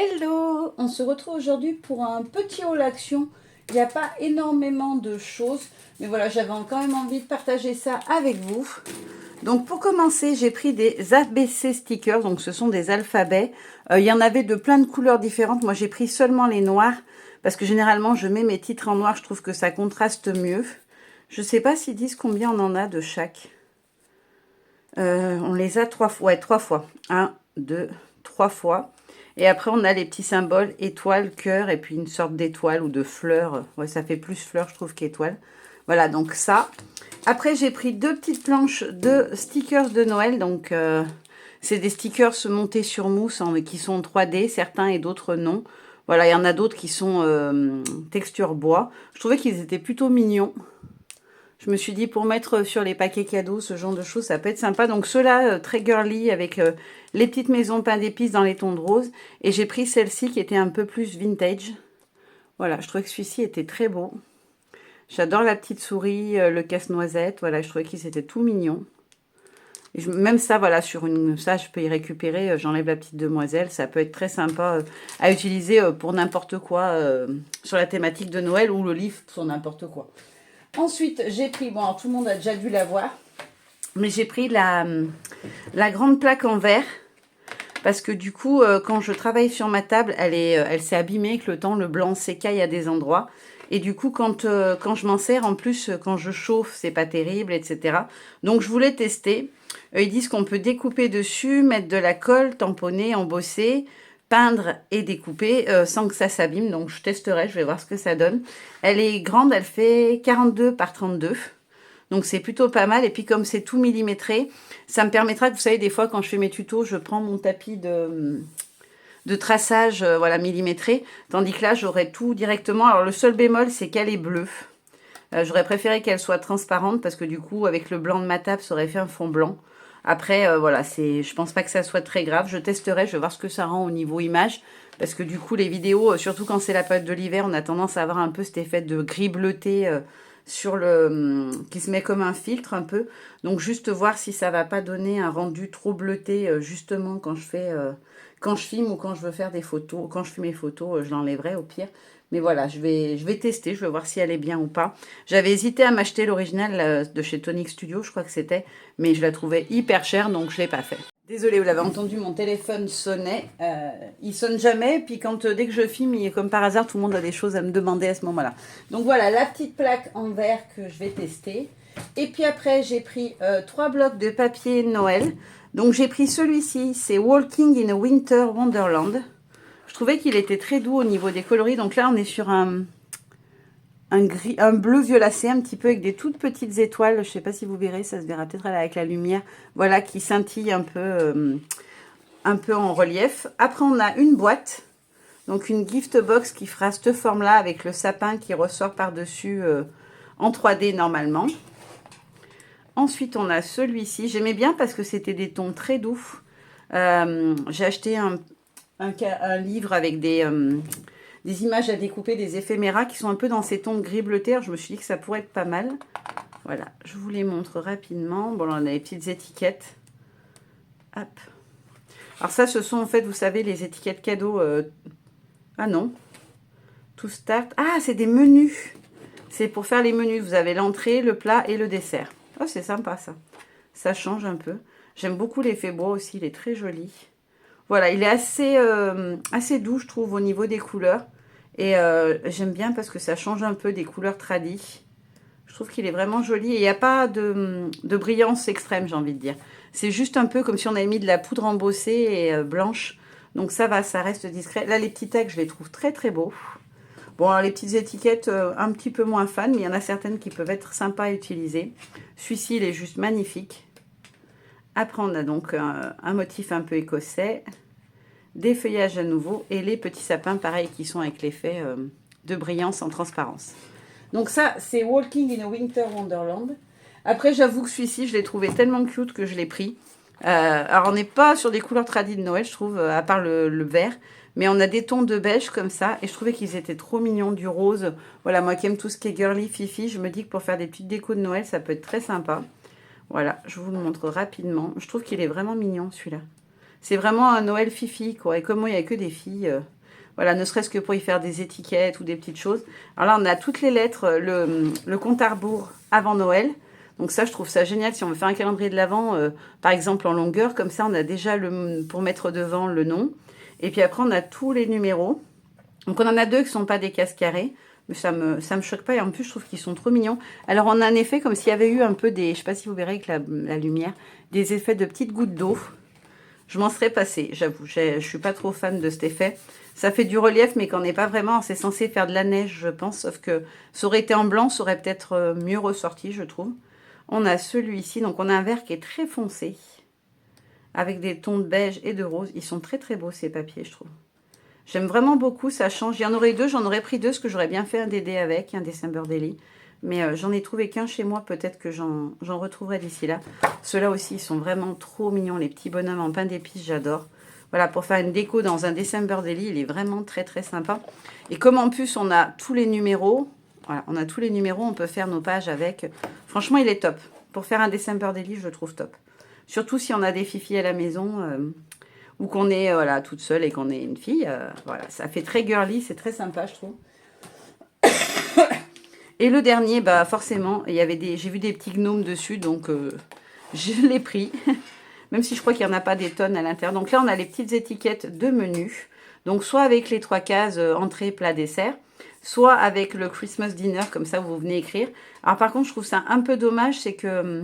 Hello! On se retrouve aujourd'hui pour un petit haul action. Il n'y a pas énormément de choses, mais voilà, j'avais quand même envie de partager ça avec vous. Donc pour commencer, j'ai pris des ABC stickers, donc ce sont des alphabets. Il y en avait de plein de couleurs différentes. Moi j'ai pris seulement les noirs, parce que généralement je mets mes titres en noir, je trouve que ça contraste mieux. Je ne sais pas s'ils disent combien on en a de chaque. On les a 3 fois, ouais, 3 fois. 1, 2, 3 fois. Et après, on a les petits symboles, étoile, cœur, et puis une sorte d'étoile ou de fleur. Ouais, ça fait plus fleur, je trouve, qu'étoile. Voilà, donc ça. Après, j'ai pris 2 petites planches de stickers de Noël. Donc, c'est des stickers montés sur mousse qui sont en 3D, certains et d'autres non. Voilà, il y en a d'autres qui sont texture bois. Je trouvais qu'ils étaient plutôt mignons. Je me suis dit, pour mettre sur les paquets cadeaux, ce genre de choses, ça peut être sympa. Donc ceux-là, très girly, avec les petites maisons pain d'épices dans les tons de rose. Et j'ai pris celle-ci qui était un peu plus vintage. Voilà, je trouvais que celui-ci était très beau. J'adore la petite souris, le casse-noisette. Voilà, je trouvais qu'ils étaient tout mignons. Et même ça, voilà, ça, je peux y récupérer. J'enlève la petite demoiselle. Ça peut être très sympa à utiliser pour n'importe quoi sur la thématique de Noël ou le livre sur n'importe quoi. Ensuite, j'ai pris, bon, alors, tout le monde a déjà dû la voir, mais j'ai pris la grande plaque en verre, parce que du coup, quand je travaille sur ma table, elle s'est abîmée avec le temps, le blanc s'écaille à des endroits, et du coup, quand je m'en sers, en plus, quand je chauffe, c'est pas terrible, etc. Donc, je voulais tester. Ils disent qu'on peut découper dessus, mettre de la colle, tamponner, embosser, peindre et découper sans que ça s'abîme. Donc je testerai, je vais voir ce que ça donne. Elle est grande, elle fait 42 par 32. Donc c'est plutôt pas mal. Et puis comme c'est tout millimétré, ça me permettra que, vous savez, des fois quand je fais mes tutos, je prends mon tapis de traçage voilà, millimétré. Tandis que là, j'aurai tout directement. Alors le seul bémol, c'est qu'elle est bleue. J'aurais préféré qu'elle soit transparente parce que du coup, avec le blanc de ma table, ça aurait fait un fond blanc. Après, voilà, je pense pas que ça soit très grave. Je testerai, je vais voir ce que ça rend au niveau image. Parce que du coup, les vidéos, surtout quand c'est la période de l'hiver, on a tendance à avoir un peu cet effet de gris bleuté qui se met comme un filtre un peu. Donc, juste voir si ça va pas donner un rendu trop bleuté, justement, quand je filme ou quand je veux faire des photos. Quand je fais mes photos, je l'enlèverai au pire. Mais voilà, je vais tester, je vais voir si elle est bien ou pas. J'avais hésité à m'acheter l'original de chez Tonic Studio, je crois que c'était, mais je la trouvais hyper chère, donc je ne l'ai pas fait. Désolée, vous l'avez entendu, mon téléphone sonnait. Il sonne jamais, puis dès que je filme, comme par hasard, tout le monde a des choses à me demander à ce moment-là. Donc voilà, la petite plaque en verre que je vais tester. Et puis après, j'ai pris 3 blocs de papier Noël. Donc j'ai pris celui-ci, c'est Walking in a Winter Wonderland. Je trouvais qu'il était très doux au niveau des coloris. Donc là, on est sur un bleu violacé, un petit peu avec des toutes petites étoiles. Je ne sais pas si vous verrez, ça se verra peut-être avec la lumière. Voilà, qui scintille un peu en relief. Après, on a une boîte. Donc une gift box qui fera cette forme-là avec le sapin qui ressort par-dessus en 3D normalement. Ensuite, on a celui-ci. J'aimais bien parce que c'était des tons très doux. J'ai acheté un livre avec des images à découper, des éphéméras qui sont un peu dans ces tons gris bleuté. Je me suis dit que ça pourrait être pas mal. Voilà, je vous les montre rapidement. Bon, là, on a les petites étiquettes. Hop. Alors ça, ce sont en fait, vous savez, les étiquettes cadeaux. Ah non. To start. Ah, c'est des menus. C'est pour faire les menus. Vous avez l'entrée, le plat et le dessert. Oh, c'est sympa ça. Ça change un peu. J'aime beaucoup l'effet bois aussi. Il est très joli. Voilà, il est assez doux, je trouve, au niveau des couleurs. Et j'aime bien parce que ça change un peu des couleurs tradies. Je trouve qu'il est vraiment joli. Et il n'y a pas de brillance extrême, j'ai envie de dire. C'est juste un peu comme si on avait mis de la poudre embossée et blanche. Donc ça va, ça reste discret. Là, les petits tags, je les trouve très très beaux. Bon, alors les petites étiquettes, un petit peu moins fan, mais il y en a certaines qui peuvent être sympas à utiliser. Celui-ci, il est juste magnifique. Après, on a donc un motif un peu écossais, des feuillages à nouveau et les petits sapins, pareil, qui sont avec l'effet de brillance en transparence. Donc ça, c'est Walking in a Winter Wonderland. Après, j'avoue que celui-ci, je l'ai trouvé tellement cute que je l'ai pris. Alors, on n'est pas sur des couleurs tradies de Noël, je trouve, à part le vert. Mais on a des tons de beige comme ça. Et je trouvais qu'ils étaient trop mignons, du rose. Voilà, moi qui aime tout ce qui est girly, fifi, je me dis que pour faire des petites décos de Noël, ça peut être très sympa. Voilà, je vous le montre rapidement. Je trouve qu'il est vraiment mignon, celui-là. C'est vraiment un Noël fifi, quoi. Et comme moi, il n'y a que des filles, voilà, ne serait-ce que pour y faire des étiquettes ou des petites choses. Alors là, on a toutes les lettres, le compte à rebours avant Noël. Donc ça, je trouve ça génial si on veut faire un calendrier de l'Avent, par exemple en longueur. Comme ça, on a déjà pour mettre devant le nom. Et puis après, on a tous les numéros. Donc on en a deux qui ne sont pas des cases carrées. Mais ça me choque pas. Et en plus, je trouve qu'ils sont trop mignons. Alors on a un effet comme s'il y avait eu un peu des... Je ne sais pas si vous verrez avec la lumière. Des effets de petites gouttes d'eau. Je m'en serais passée, j'avoue. Je ne suis pas trop fan de cet effet. Ça fait du relief, mais qu'on n'est pas vraiment... C'est censé faire de la neige, je pense. Sauf que ça aurait été en blanc, ça aurait peut-être mieux ressorti, je trouve. On a celui-ci. Donc, on a un vert qui est très foncé. Avec des tons de beige et de rose. Ils sont très, très beaux, ces papiers, je trouve. J'aime vraiment beaucoup. Ça change. Il y en aurait deux. J'en aurais pris deux, parce que j'aurais bien fait un DD avec. Un December Daily. Mais j'en ai trouvé qu'un chez moi. Peut-être que j'en retrouverai d'ici là. Ceux-là aussi, ils sont vraiment trop mignons. Les petits bonhommes en pain d'épices, j'adore. Voilà, pour faire une déco dans un December Daily, il est vraiment très, très sympa. Et comme en plus, on a tous les numéros... Voilà, on a tous les numéros, on peut faire nos pages avec. Franchement, il est top. Pour faire un December Daily, je le trouve top. Surtout si on a des fifis à la maison ou qu'on est voilà, toute seule et qu'on est une fille. Voilà, ça fait très girly, c'est très sympa, je trouve. Et le dernier, bah forcément, il y avait j'ai vu des petits gnomes dessus, donc je l'ai pris. Même si je crois qu'il n'y en a pas des tonnes à l'intérieur. Donc là, on a les petites étiquettes de menu. Donc soit avec les 3 cases entrée, plat, dessert, soit avec le Christmas dinner, comme ça vous venez écrire. Alors par contre, je trouve ça un peu dommage, c'est que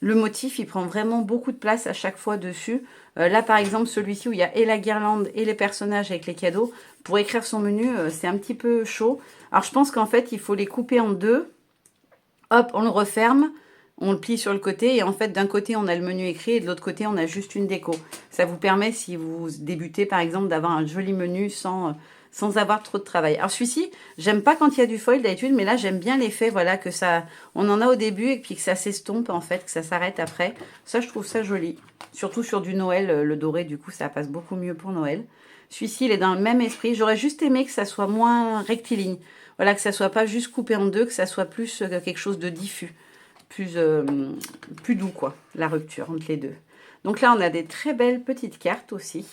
le motif, il prend vraiment beaucoup de place à chaque fois dessus. Là, par exemple, celui-ci où il y a et la guirlande et les personnages avec les cadeaux, pour écrire son menu, c'est un petit peu chaud. Alors je pense qu'en fait, il faut les couper en deux. Hop, on le referme. On le plie sur le côté et en fait, d'un côté, on a le menu écrit et de l'autre côté, on a juste une déco. Ça vous permet, si vous débutez, par exemple, d'avoir un joli menu sans avoir trop de travail. Alors celui-ci, j'aime pas quand il y a du foil d'habitude, mais là, j'aime bien l'effet, voilà, que ça, on en a au début et puis que ça s'estompe, en fait, que ça s'arrête après. Ça, je trouve ça joli. Surtout sur du Noël, le doré, du coup, ça passe beaucoup mieux pour Noël. Celui-ci, il est dans le même esprit. J'aurais juste aimé que ça soit moins rectiligne. Voilà, que ça soit pas juste coupé en deux, que ça soit plus quelque chose de diffus. Plus doux, quoi, la rupture entre les deux. Donc là, on a des très belles petites cartes aussi.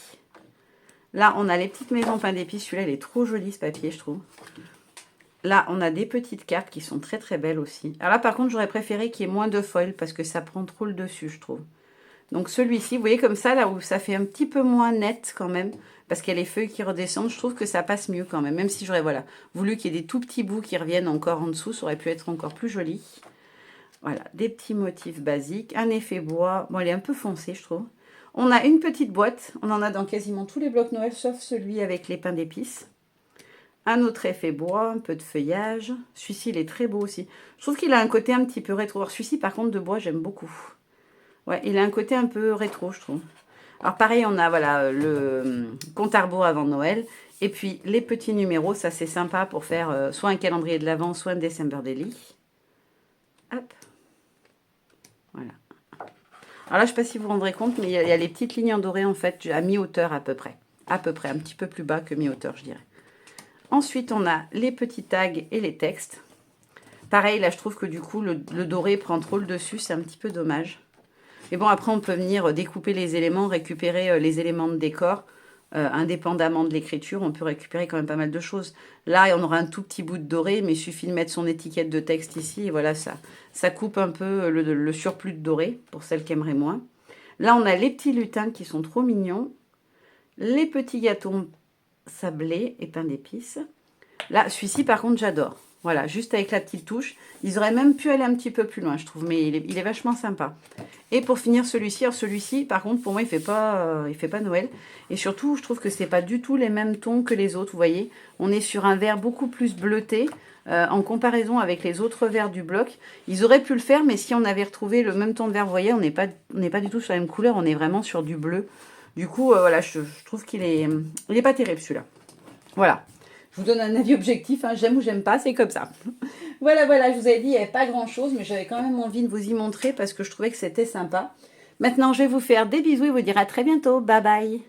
Là, on a les petites maisons pain d'épices. Celui-là, il est trop joli, ce papier, je trouve. Là, on a des petites cartes qui sont très, très belles aussi. Alors là, par contre, j'aurais préféré qu'il y ait moins de foil parce que ça prend trop le dessus, je trouve. Donc celui-ci, vous voyez comme ça, là où ça fait un petit peu moins net quand même, parce qu'il y a les feuilles qui redescendent, je trouve que ça passe mieux quand même. Même si j'aurais voilà, voulu qu'il y ait des tout petits bouts qui reviennent encore en dessous, ça aurait pu être encore plus joli. Voilà, des petits motifs basiques, un effet bois. Bon, il est un peu foncé, je trouve. On a une petite boîte. On en a dans quasiment tous les blocs Noël, sauf celui avec les pains d'épices. Un autre effet bois, un peu de feuillage. Celui-ci, il est très beau aussi. Je trouve qu'il a un côté un petit peu rétro. Alors, celui-ci, par contre, de bois, j'aime beaucoup. Ouais, il a un côté un peu rétro, je trouve. Alors, pareil, on a voilà, le compte à rebours avant Noël. Et puis, les petits numéros, ça, c'est sympa pour faire soit un calendrier de l'Avent, soit un December Daily. Hop. Voilà. Alors là, je ne sais pas si vous vous rendrez compte, mais il y a les petites lignes en doré, en fait, à mi-hauteur à peu près. À peu près, un petit peu plus bas que mi-hauteur, je dirais. Ensuite, on a les petits tags et les textes. Pareil, là, je trouve que du coup, le doré prend trop le dessus. C'est un petit peu dommage. Mais bon, après, on peut venir découper les éléments, récupérer les éléments de décor. Indépendamment de l'écriture, on peut récupérer quand même pas mal de choses. Là, on aura un tout petit bout de doré, mais il suffit de mettre son étiquette de texte ici. Et voilà, ça coupe un peu le surplus de doré, pour celles qui aimeraient moins. Là, on a les petits lutins qui sont trop mignons. Les petits gâteaux sablés et pain d'épices. Là, celui-ci, par contre, j'adore. Voilà, juste avec la petite touche. Ils auraient même pu aller un petit peu plus loin, je trouve, mais il est vachement sympa. Et pour finir, celui-ci, alors celui-ci, par contre, pour moi, il fait pas Noël. Et surtout, je trouve que c'est pas du tout les mêmes tons que les autres, vous voyez. On est sur un vert beaucoup plus bleuté, en comparaison avec les autres verts du bloc. Ils auraient pu le faire, mais si on avait retrouvé le même ton de vert, vous voyez, on n'est pas du tout sur la même couleur, on est vraiment sur du bleu. Du coup, voilà, je trouve qu'il est pas terrible, celui-là. Voilà. Je vous donne un avis objectif, hein, j'aime ou j'aime pas, c'est comme ça. Voilà, je vous avais dit, il n'y avait pas grand-chose, mais j'avais quand même envie de vous y montrer parce que je trouvais que c'était sympa. Maintenant, je vais vous faire des bisous et vous dire à très bientôt. Bye bye.